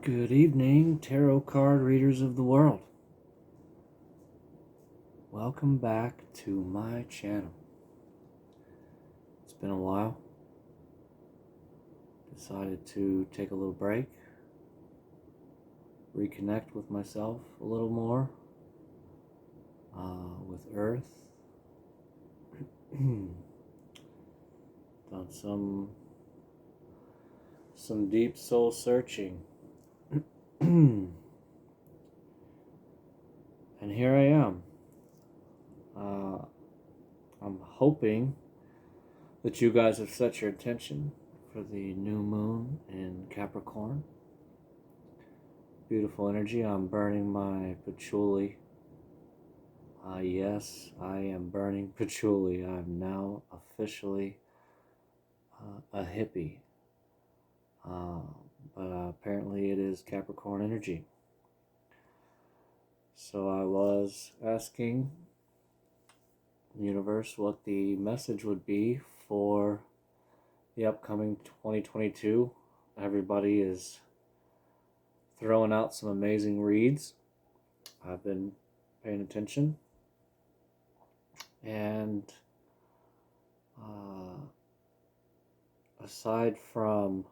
Good evening, tarot card readers of the world. Welcome back to my channel. It's been a while. Decided to take a little break, reconnect with myself a little more, with Earth. Done some deep soul searching. And here I am. I'm hoping that you guys have set your intention for the new moon in Capricorn. Beautiful energy. I'm burning my patchouli. Yes, I am burning patchouli. I'm now officially a hippie. But apparently it is Capricorn energy. So I was asking the universe what the message would be for the upcoming 2022. Everybody is throwing out some amazing reads. I've been paying attention. And aside from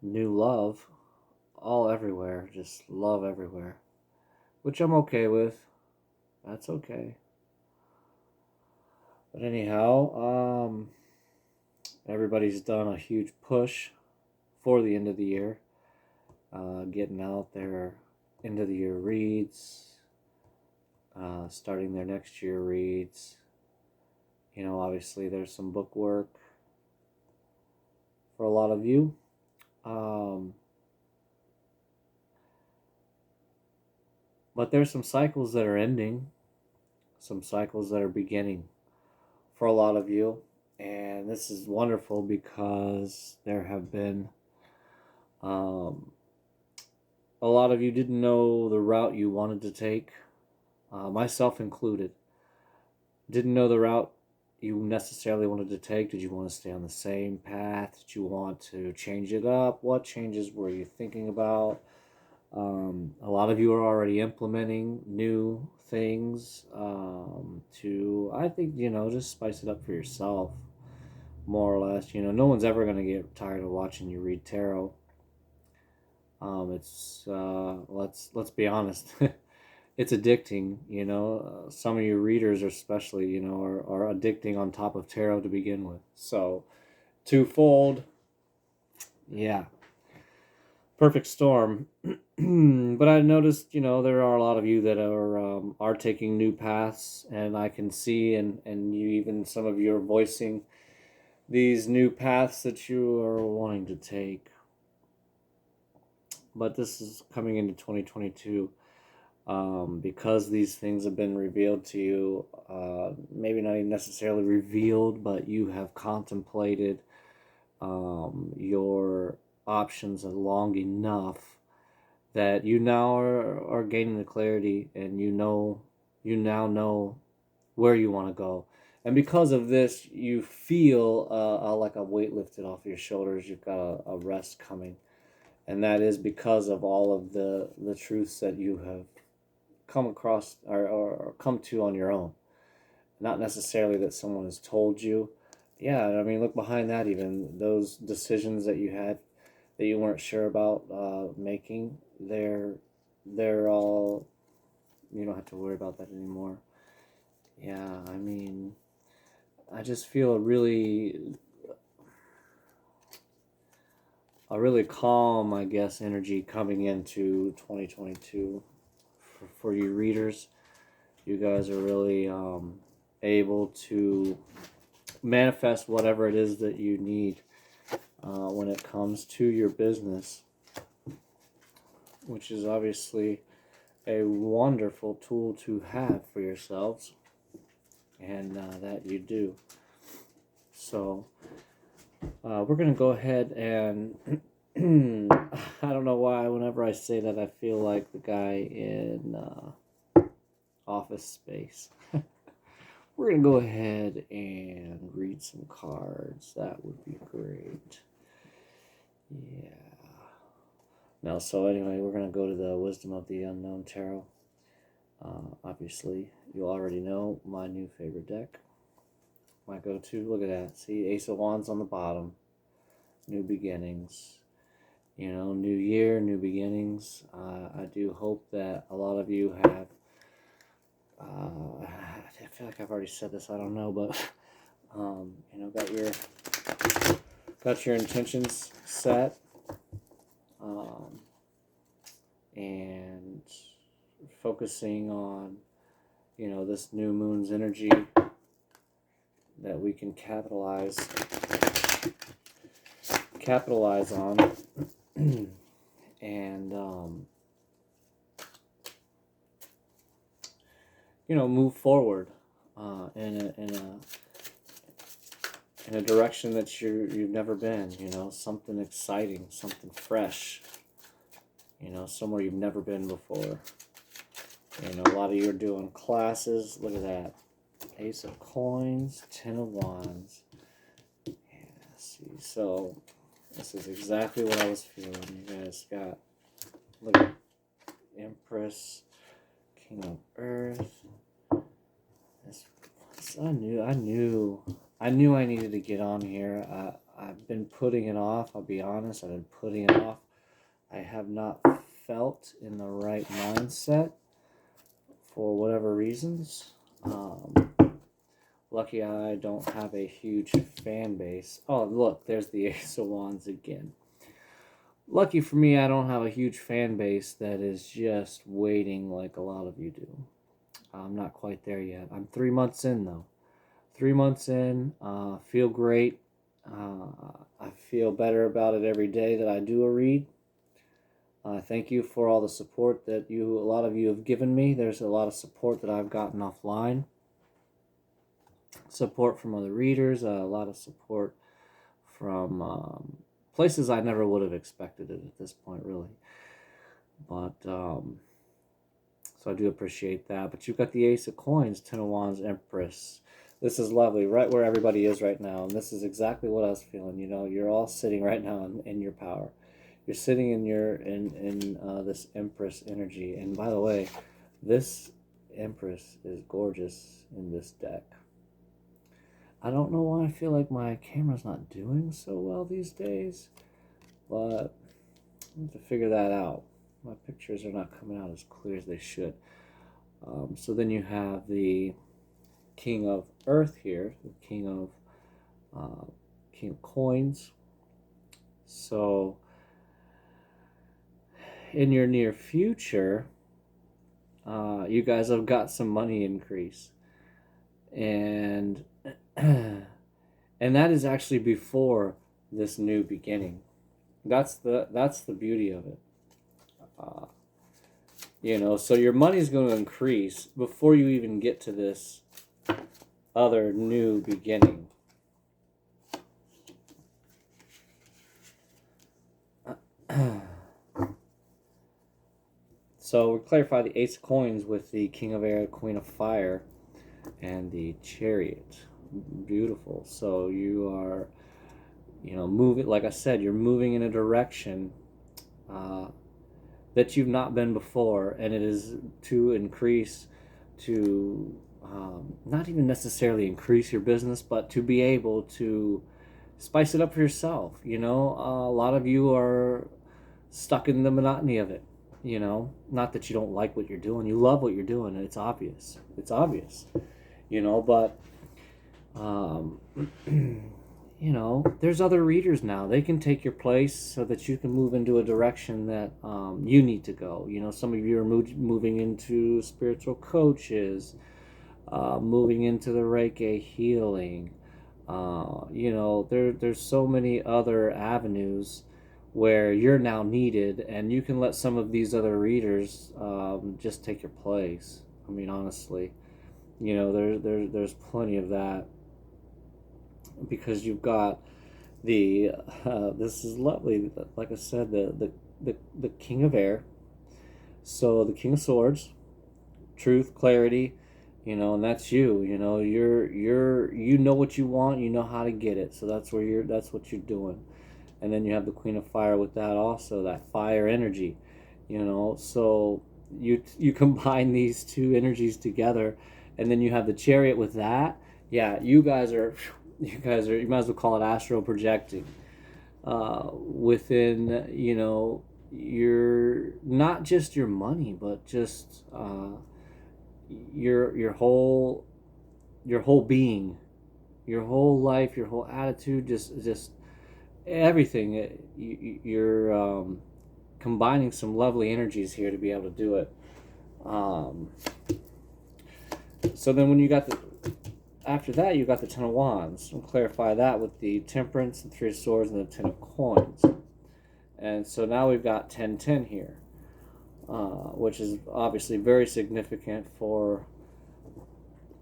new love, all everywhere, just love everywhere, which I'm okay with. That's okay. But anyhow, everybody's done a huge push for the end of the year, getting out their end of the year reads, starting their next year reads. You know, obviously there's some book work for a lot of you. But there's some cycles that are ending, some cycles that are beginning for a lot of you. And this is wonderful because there have been a lot of you didn't know the route you wanted to take, myself included. Didn't know the route you necessarily wanted to take. Did you want to stay on the same path? Did you want to change it up? What changes were you thinking about? A lot of you are already implementing new things to, I think, just spice it up for yourself, more or less. No one's ever going to get tired of watching you read tarot. Let's be honest. It's addicting, some of your readers especially, are addicting on top of tarot to begin with. So, twofold, yeah, perfect storm. But I noticed, there are a lot of you that are taking new paths, and I can see, and you even, some of you are voicing these new paths that you are wanting to take. But this is coming into 2022. Because these things have been revealed to you, maybe not even necessarily revealed, but you have contemplated your options long enough that you now are gaining the clarity, and you now know where you want to go. And because of this, you feel like a weight lifted off your shoulders. You've got a rest coming. And that is because of all of the truths that you have come across or come to on your own. Not necessarily that someone has told you. Yeah, I mean, look behind that, even those decisions that you had that you weren't sure about making, they're all, you don't have to worry about that anymore. Yeah, I mean, I just feel a really calm, I guess, energy coming into 2022 for you readers. You guys are really able to manifest whatever it is that you need when it comes to your business, which is obviously a wonderful tool to have for yourselves, and that you do. So we're going to go ahead and I don't know why whenever I say that I feel like the guy in Office Space. We're going to go ahead and read some cards. That would be great. Yeah. Now, so anyway, we're going to go to the Wisdom of the Unknown Tarot. Obviously, you already know my new favorite deck. My go-to, look at that. See, Ace of Wands on the bottom. New beginnings. You know, new year, new beginnings. I do hope that a lot of you have, I feel like I've already said this, I don't know, but, you know, got your intentions set. And focusing on, you know, this new moon's energy that we can capitalize on and you know, move forward in a direction that you've never been, you know, something exciting, something fresh, you know, somewhere you've never been before. You know, a lot of you are doing classes. Look at that. Ace of Coins, Ten of Wands. Yeah, see, so this is exactly what I was feeling. You guys got, look at Empress, King of Earth. I knew I needed to get on here. I've been putting it off. I'll be honest. I've been putting it off. I have not felt in the right mindset for whatever reasons. Lucky I don't have a huge fan base. Oh, look, there's the Ace of Wands again. Lucky for me, I don't have a huge fan base that is just waiting like a lot of you do. I'm not quite there yet. I'm 3 months in, though. 3 months in, feel great. I feel better about it every day that I do a read. Thank you for all the support that a lot of you have given me. There's a lot of support that I've gotten offline. Support from other readers, a lot of support from places I never would have expected it at this point, really. But, so I do appreciate that. But you've got the Ace of Coins, Ten of Wands, Empress. This is lovely, right where everybody is right now. And this is exactly what I was feeling. You know, you're all sitting right now in your power. You're sitting in this Empress energy. And by the way, this Empress is gorgeous in this deck. I don't know why I feel like my camera's not doing so well these days, but I have to figure that out. My pictures are not coming out as clear as they should. So then you have the King of Earth here, the King of Coins. So in your near future, you guys have got some money increase, and that is actually before this new beginning. That's the beauty of it. You know, so your money's going to increase before you even get to this other new beginning. So we clarify the Ace of Coins with the King of Air, Queen of Fire, and the Chariot. Beautiful. So you are, you know, moving, like I said, you're moving in a direction that you've not been before, and it is to increase, to not even necessarily increase your business, but to be able to spice it up for yourself. You know, a lot of you are stuck in the monotony of it. You know, not that you don't like what you're doing. You love what you're doing, and it's obvious. It's obvious. You know, but you know, there's other readers now. They can take your place so that you can move into a direction that you need to go. You know, some of you are moving into spiritual coaches, moving into the Reiki healing. You know, there's so many other avenues where you're now needed, and you can let some of these other readers just take your place. I mean, honestly, you know, there's plenty of that, because you've got the this is lovely. Like I said, the King of Air, so the King of Swords, truth, clarity, you know, and that's you. You know, you know what you want, you know how to get it. So that's what you're doing. And then you have the Queen of Fire with that also, that fire energy, you know. So you combine these two energies together, and then you have the Chariot with that. Yeah, you guys are, you might as well call it astral projecting within, you know, your, not just your money, but just your whole being, your whole life, your whole attitude, just everything. You're combining some lovely energies here to be able to do it. So then when you got after that, you got the Ten of Wands. We'll clarify that with the Temperance, the Three of Swords, and the Ten of Coins. And so now we've got 10-10 here, which is obviously very significant for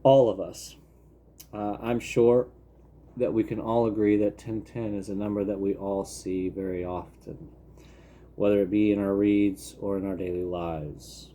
all of us. I'm sure that we can all agree that 10-10 is a number that we all see very often, whether it be in our reads or in our daily lives.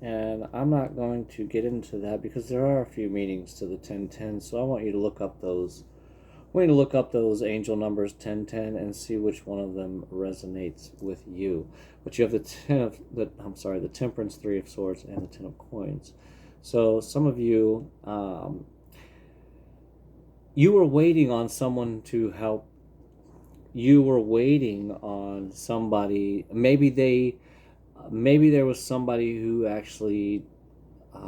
And I'm not going to get into that because there are a few meanings to the 10-10, so I want you to look up those. I want you to look up those angel numbers 10-10 and see which one of them resonates with you. But you have the Temperance, Three of Swords, and the Ten of Coins. So some of you, you were waiting on someone to help. You were waiting on somebody. Maybe there was somebody who actually, I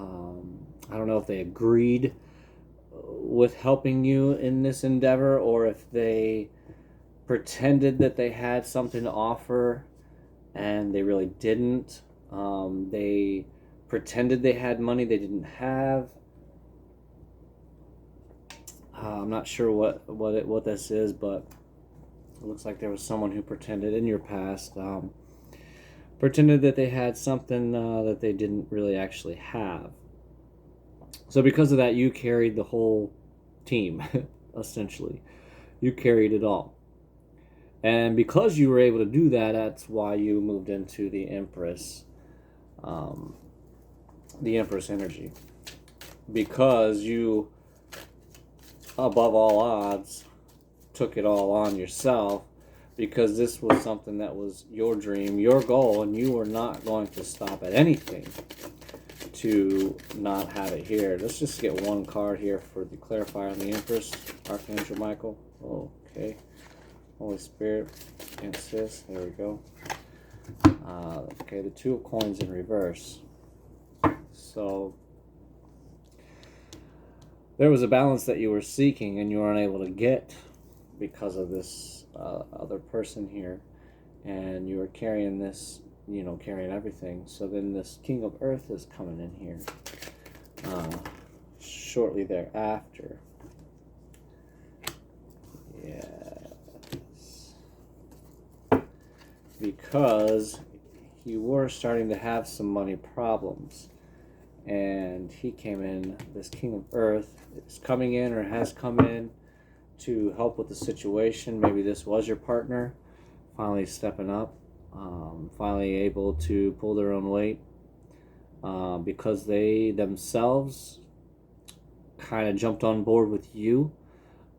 don't know if they agreed with helping you in this endeavor, or if they pretended that they had something to offer and they really didn't. They pretended they had money they didn't have. I'm not sure what this is, but it looks like there was someone who pretended in your past, pretended that they had something that they didn't really actually have. So because of that, you carried the whole team, essentially. You carried it all. And because you were able to do that, that's why you moved into the Empress energy. Because you, above all odds, took it all on yourself, because this was something that was your dream, your goal, and you were not going to stop at anything to not have it here. Let's just get one card here for the clarifier on the Empress. Archangel Michael. Okay. Holy Spirit. Insist. There we go. Okay, the Two of Coins in reverse. So there was a balance that you were seeking and you were unable to get because of this other person here, and you were carrying this, you know, carrying everything. So then this King of Earth is coming in here shortly thereafter. Yes. Because you were starting to have some money problems, and he came in, this King of Earth is coming in, or has come in, to help with the situation. Maybe this was your partner finally stepping up, finally able to pull their own weight, because they themselves kind of jumped on board with you,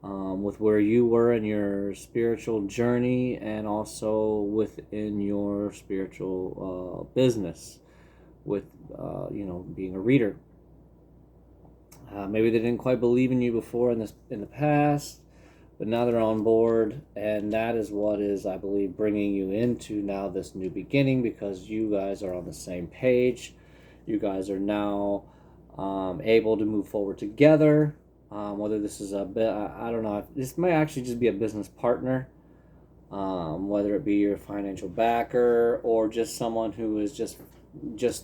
with where you were in your spiritual journey, and also within your spiritual business with, you know, being a reader. Maybe they didn't quite believe in you before in the past, but now they're on board, and that is what is, I believe, bringing you into now this new beginning, because you guys are on the same page. You guys are now able to move forward together. Whether this is a bit, I don't know. This may actually just be a business partner, whether it be your financial backer or just someone who is just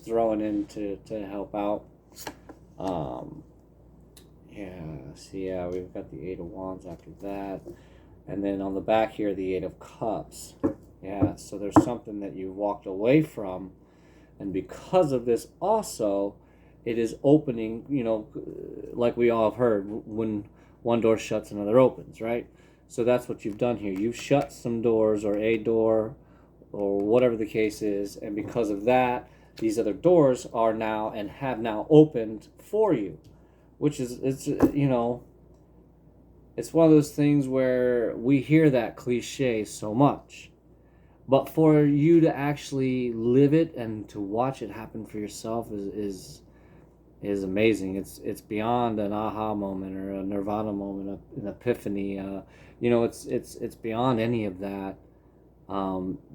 throwing in to help out. Yeah, we've got the Eight of Wands after that. And then on the back here, the Eight of Cups. Yeah, so there's something that you walked away from. And because of this also, it is opening, you know, like we all have heard, when one door shuts, another opens, right? So that's what you've done here. You've shut some doors, or a door, or whatever the case is. And because of that, these other doors are now and have now opened for you. Which is, it's, you know, It's one of those things where we hear that cliche so much, but for you to actually live it and to watch it happen for yourself is amazing. It's beyond an aha moment or a nirvana moment, an epiphany. It's beyond any of that.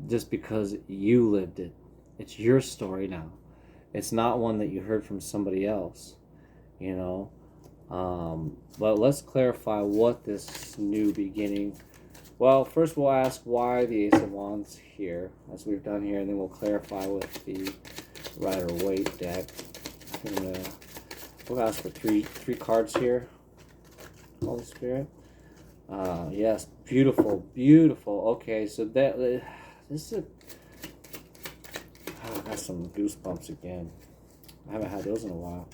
Just because you lived it, it's your story now. It's not one that you heard from somebody else. You know. But let's clarify what this new beginning. Well, first we'll ask why the Ace of Wands here, as we've done here, and then we'll clarify with the Rider-Waite deck. We'll ask for three cards here. Holy Spirit. Yes, beautiful, beautiful. Okay, so this is a. I got some goosebumps again. I haven't had those in a while.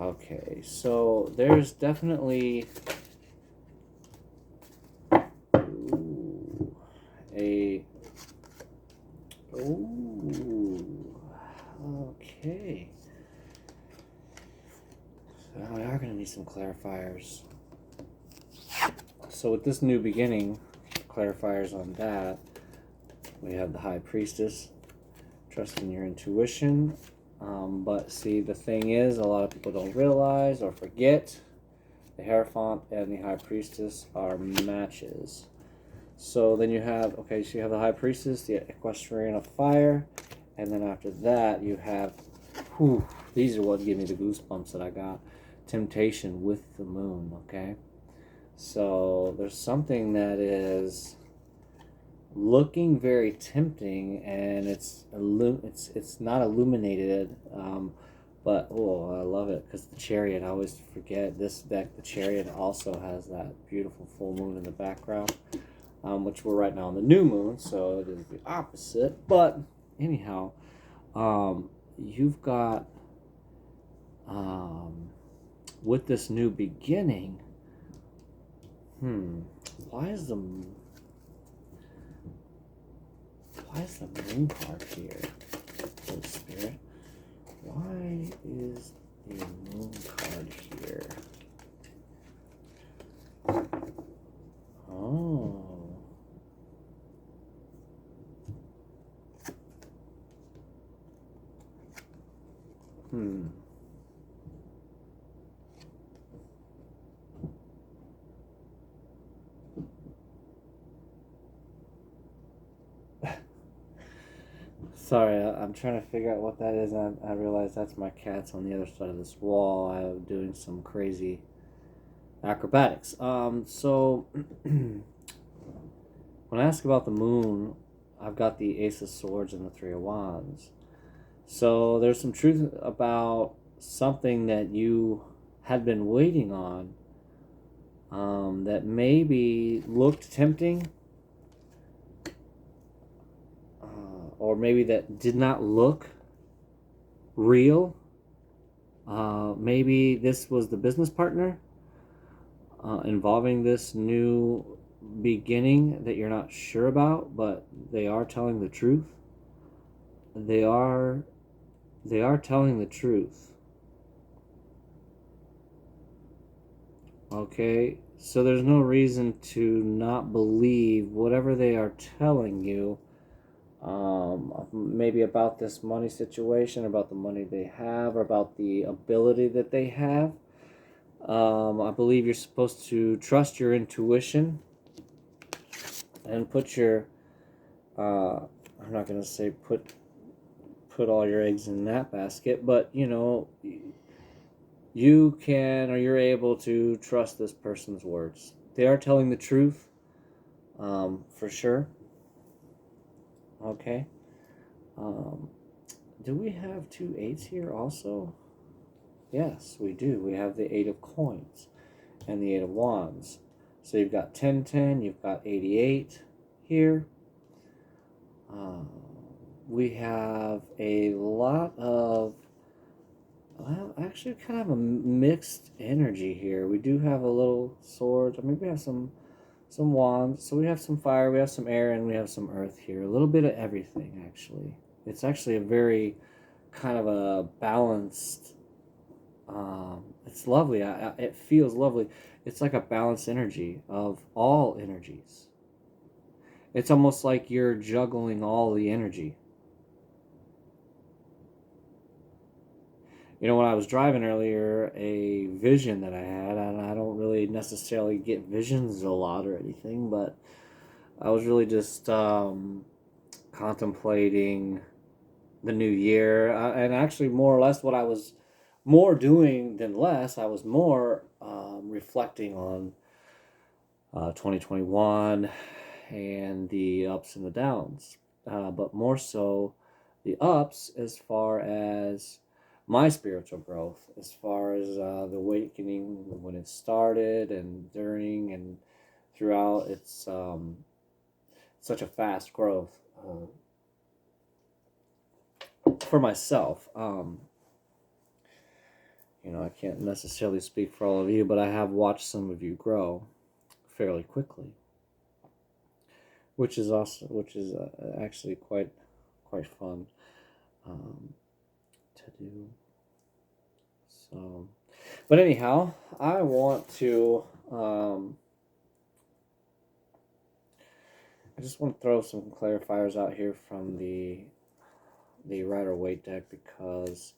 Okay, so there's definitely okay. So we are going to need some clarifiers. So with this new beginning, clarifiers on that, we have the High Priestess, trust in your intuition. But see, the thing is, a lot of people don't realize or forget the Hierophant and the High Priestess are matches. So then you have, okay, so you have the High Priestess, the Equestrian of Fire, and then after that you have, these are what give me the goosebumps that I got, Temptation with the Moon, okay? So there's something that is looking very tempting, and it's not illuminated, but I love it because the Chariot, I always forget this deck. The Chariot also has that beautiful full moon in the background, which we're right now on the new moon, so it is the opposite. But anyhow, you've got with this new beginning. Why is the moon card here? Holy Spirit. Why is the moon card here? Oh. Sorry, I'm trying to figure out what that is. I realize that's my cats on the other side of this wall. I'm doing some crazy acrobatics. So when I ask about the moon, I've got the Ace of Swords and the Three of Wands. So there's some truth about something that you had been waiting on, that maybe looked tempting, or maybe that did not look real. Maybe this was the business partner involving this new beginning that you're not sure about, but they are telling the truth. They are telling the truth. Okay, so there's no reason to not believe whatever they are telling you. Maybe about this money situation, about the money they have, or about the ability that they have. I believe you're supposed to trust your intuition and put your, I'm not going to say put all your eggs in that basket, but you can, or you're able to trust this person's words. They are telling the truth, for sure. Okay. Do we have 2 8s here also? Yes, we do. We have the 8 of coins and the 8 of wands. So you've got 10, 10, you've got 88 here. We have a lot of, well, actually kind of a mixed energy here. We do have a little sword. I mean, we have some wands. So we have some fire, we have some air, and we have some earth here. A little bit of everything, actually. It's actually a very kind of a balanced It's lovely. It feels lovely. It's like a balanced energy of all energies. It's almost like you're juggling all the energy. You know, when I was driving earlier, a vision that I had, and I don't really necessarily get visions a lot or anything, but I was really just contemplating the new year, and actually more or less what I was more doing than less. I was more reflecting on 2021 and the ups and the downs, but more so the ups as far as my spiritual growth, as far as the awakening when it started and during and throughout. It's such a fast growth for myself. You know, I can't necessarily speak for all of you, but I have watched some of you grow fairly quickly, which is actually quite fun to do. So, but anyhow, I want to. I just want to throw some clarifiers out here from the Rider Waite deck, because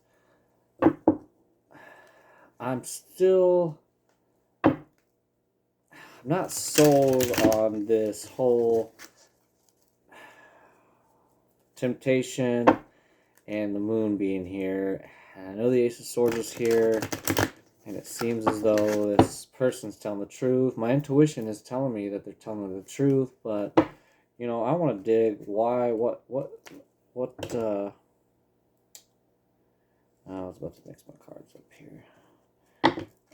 I'm still not sold on this whole temptation and the moon being here. I know the Ace of Swords is here, and it seems as though this person's telling the truth. My intuition is telling me that they're telling the truth, but you know, I want to dig why, what. I was about to mix my cards up here.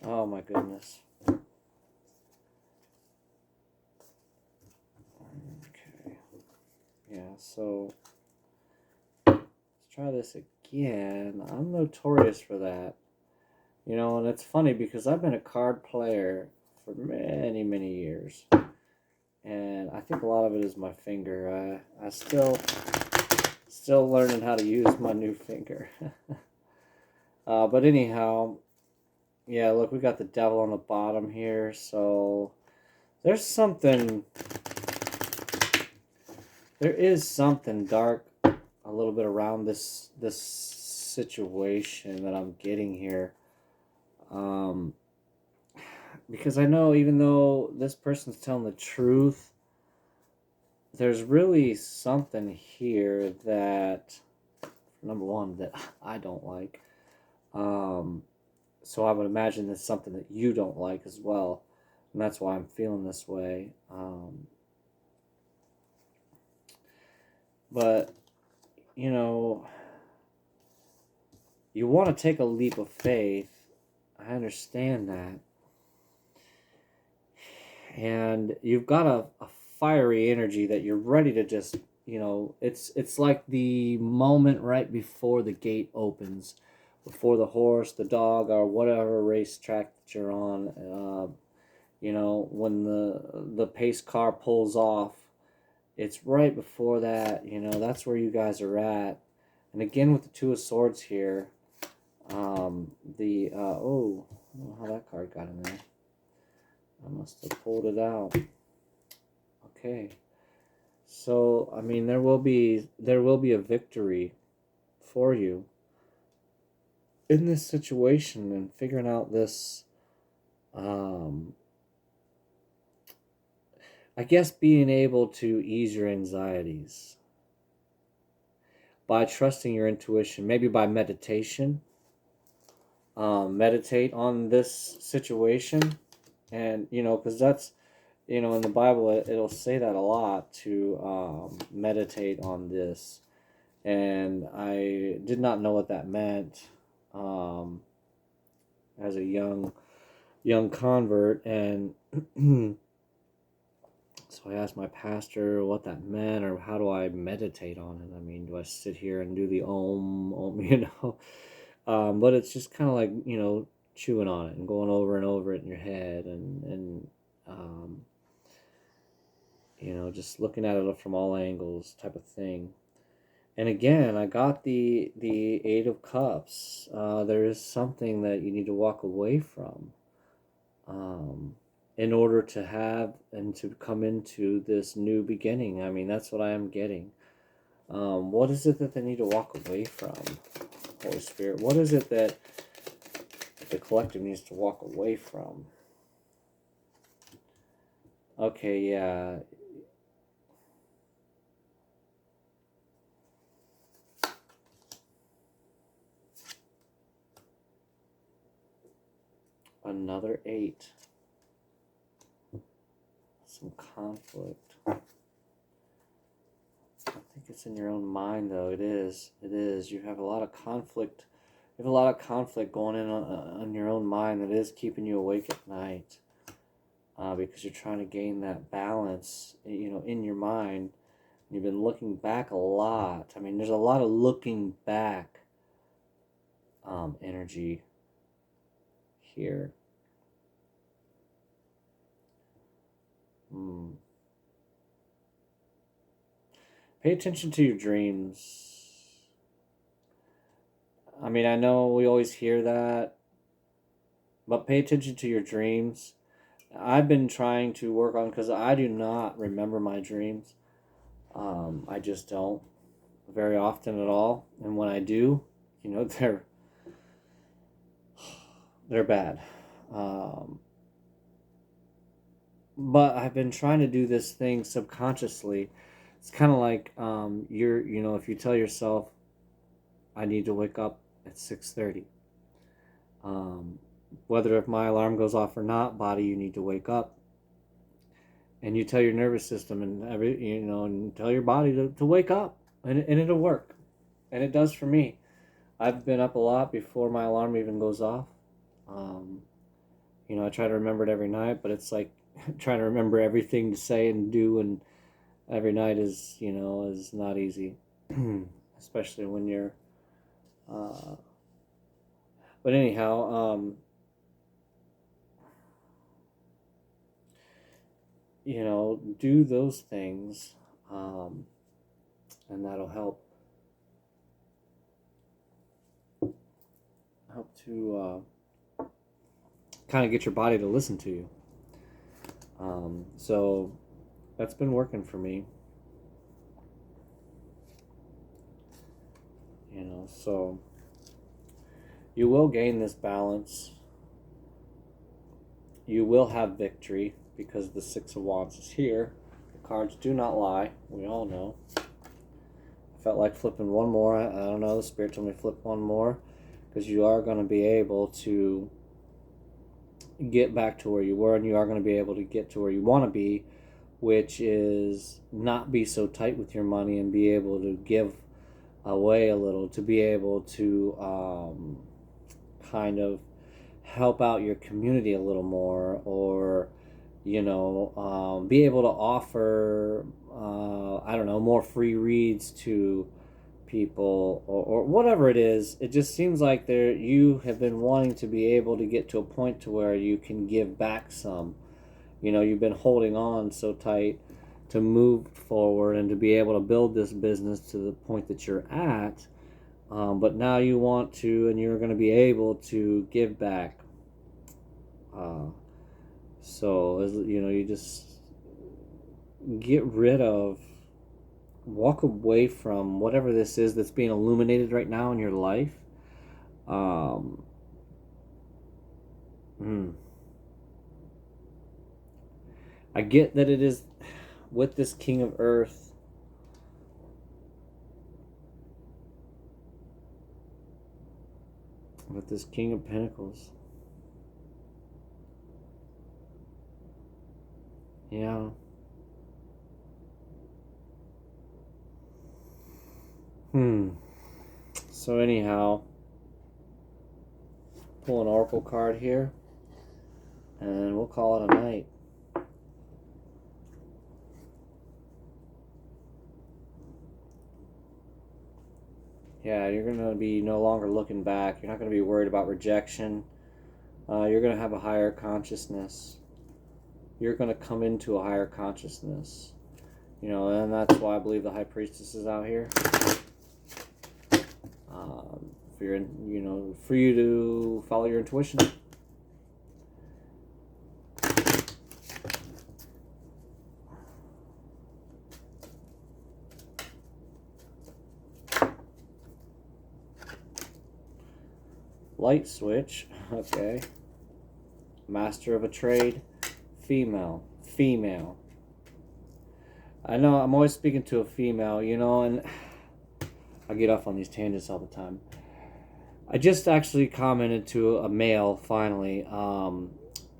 Oh my goodness. Okay. Yeah, so let's try this again. I'm notorious for that. You know, and it's funny because I've been a card player for many, many years. And I think a lot of it is my finger. I still learning how to use my new finger. But anyhow, yeah, look, we got the devil on the bottom here, so there is something dark a little bit around this situation that I'm getting here. Because I know even though this person's telling the truth, there's really something here that, number one, that I don't like. So I would imagine there's something that you don't like as well. And that's why I'm feeling this way. But, you know, you want to take a leap of faith. I understand that. And you've got a fiery energy that you're ready to just, you know, it's like the moment right before the gate opens, before the horse, the dog, or whatever racetrack that you're on. You know, when the pace car pulls off, it's right before that. You know, that's where you guys are at. And again with the Two of Swords here, oh, I don't know how that card got in there. I must have pulled it out. Okay. So, I mean, there will be a victory for you in this situation, and figuring out this, I guess being able to ease your anxieties by trusting your intuition, maybe by meditation. Meditate on this situation, and you know, because that's, you know, in the Bible it'll say that a lot, to meditate on this. And I did not know what that meant as a young convert, and so I asked my pastor what that meant, or how do I meditate on it. I mean, do I sit here and do the om, you know? But it's just kind of like, you know, chewing on it and going over and over it in your head, and you know, just looking at it from all angles type of thing. And again, I got the Eight of Cups. There is something that you need to walk away from, um, in order to have and to come into this new beginning. I mean, that's what I am getting. What is it that they need to walk away from, Holy Spirit? What is it that the collective needs to walk away from? Okay, yeah. Another 8. Some conflict. I think it's in your own mind, though. It is. It is. You have a lot of conflict. You have a lot of conflict going on your own mind that is keeping you awake at night. Because you're trying to gain that balance, in your mind. You've been looking back a lot. I mean, there's a lot of looking back energy here. Pay attention to your dreams. I mean, I know we always hear that, but pay attention to your dreams. I've been trying to work on, because I do not remember my dreams. I just don't very often at all. And when I do, they're bad. But I've been trying to do this thing subconsciously. It's kind of like if you tell yourself, I need to wake up at 6:30. Whether if my alarm goes off or not, body, you need to wake up. And you tell your nervous system and tell your body to wake up, and it'll work. And it does for me. I've been up a lot before my alarm even goes off. I try to remember it every night, but it's like trying to remember everything to say and do, and every night is not easy, especially when you're. But anyhow, do those things, and that'll help to kind of get your body to listen to you. So that's been working for me. So you will gain this balance. You will have victory, because the Six of Wands is here. The cards do not lie. We all know. I felt like flipping one more. I don't know. The Spirit told me to flip one more, because you are going to be able to get back to where you were, and you are going to be able to get to where you want to be, which is not be so tight with your money and be able to give away a little, to be able to kind of help out your community a little more, or be able to offer more free reads to people, or whatever it is. It just seems like you have been wanting to be able to get to a point to where you can give back some. You've been holding on so tight to move forward and to be able to build this business to the point that you're at, but now you want to, and you're going to be able to give back. So you just get rid of, walk away from whatever this is that's being illuminated right now in your life. I get that it is with this King of Earth. With this King of Pentacles. Yeah. So anyhow, pull an oracle card here, and we'll call it a night. Yeah, you're going to be no longer looking back. You're not going to be worried about rejection. You're going to have a higher consciousness. You're going to come into a higher consciousness. And that's why I believe the High Priestess is out here. for your, for you to follow your intuition. Light switch, okay. Master of a trade, female. I know I'm always speaking to a female, and I get off on these tangents all the time. I just actually commented to a male finally.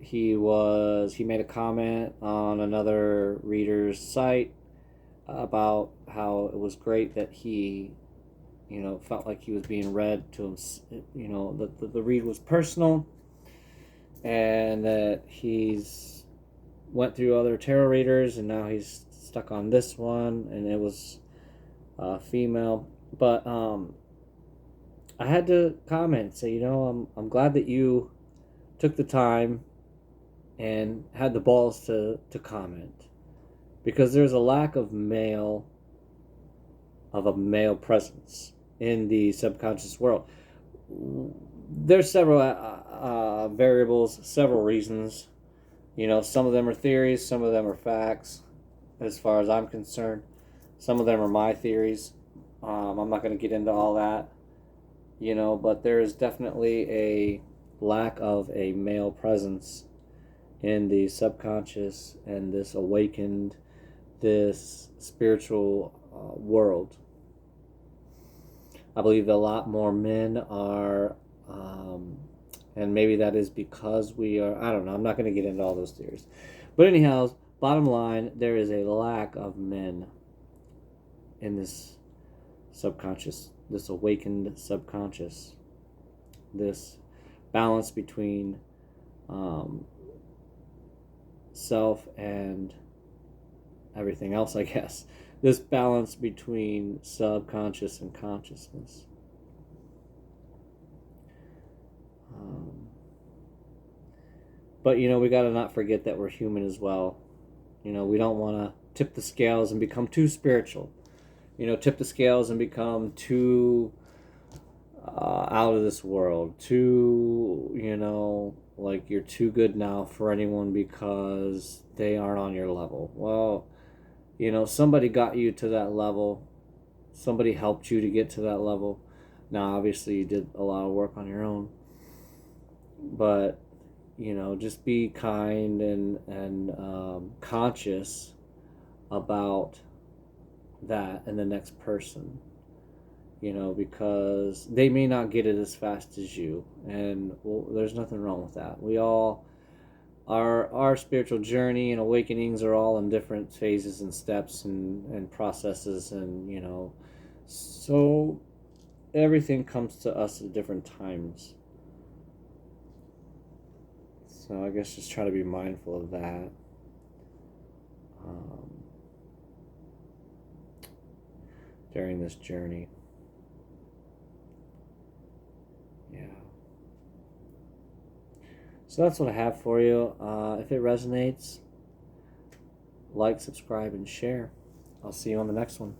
He made a comment on another reader's site about how it was great that he felt like he was being read to him. The read was personal, and that he's went through other tarot readers, and now he's stuck on this one, and it was female. But I had to comment, say, I'm glad that you took the time and had the balls to comment, because there's a lack of a male presence in the subconscious world. There's several variables, several reasons. Some of them are theories, some of them are facts, as far as I'm concerned. Some of them are my theories. I'm not going to get into all that, but there is definitely a lack of a male presence in the subconscious and this awakened, this spiritual world. I believe a lot more men are, and maybe that is because we are, I don't know, I'm not going to get into all those theories. But anyhow, bottom line, there is a lack of men in this subconscious, this awakened subconscious, this balance between self and everything else, I guess. This balance between subconscious and consciousness. But we got to not forget that we're human as well. We don't want to tip the scales and become too spiritual. Tip the scales and become too out of this world. Too, like you're too good now for anyone because they aren't on your level. Well, somebody got you to that level. Somebody helped you to get to that level. Now, obviously, you did a lot of work on your own. But, just be kind and conscious about that and the next person. Because they may not get it as fast as you. And there's nothing wrong with that. We all... Our spiritual journey and awakenings are all in different phases and steps and processes, and so everything comes to us at different times. So I guess just try to be mindful of that. During this journey. Yeah. So that's what I have for you. If it resonates, like, subscribe, and share. I'll see you on the next one.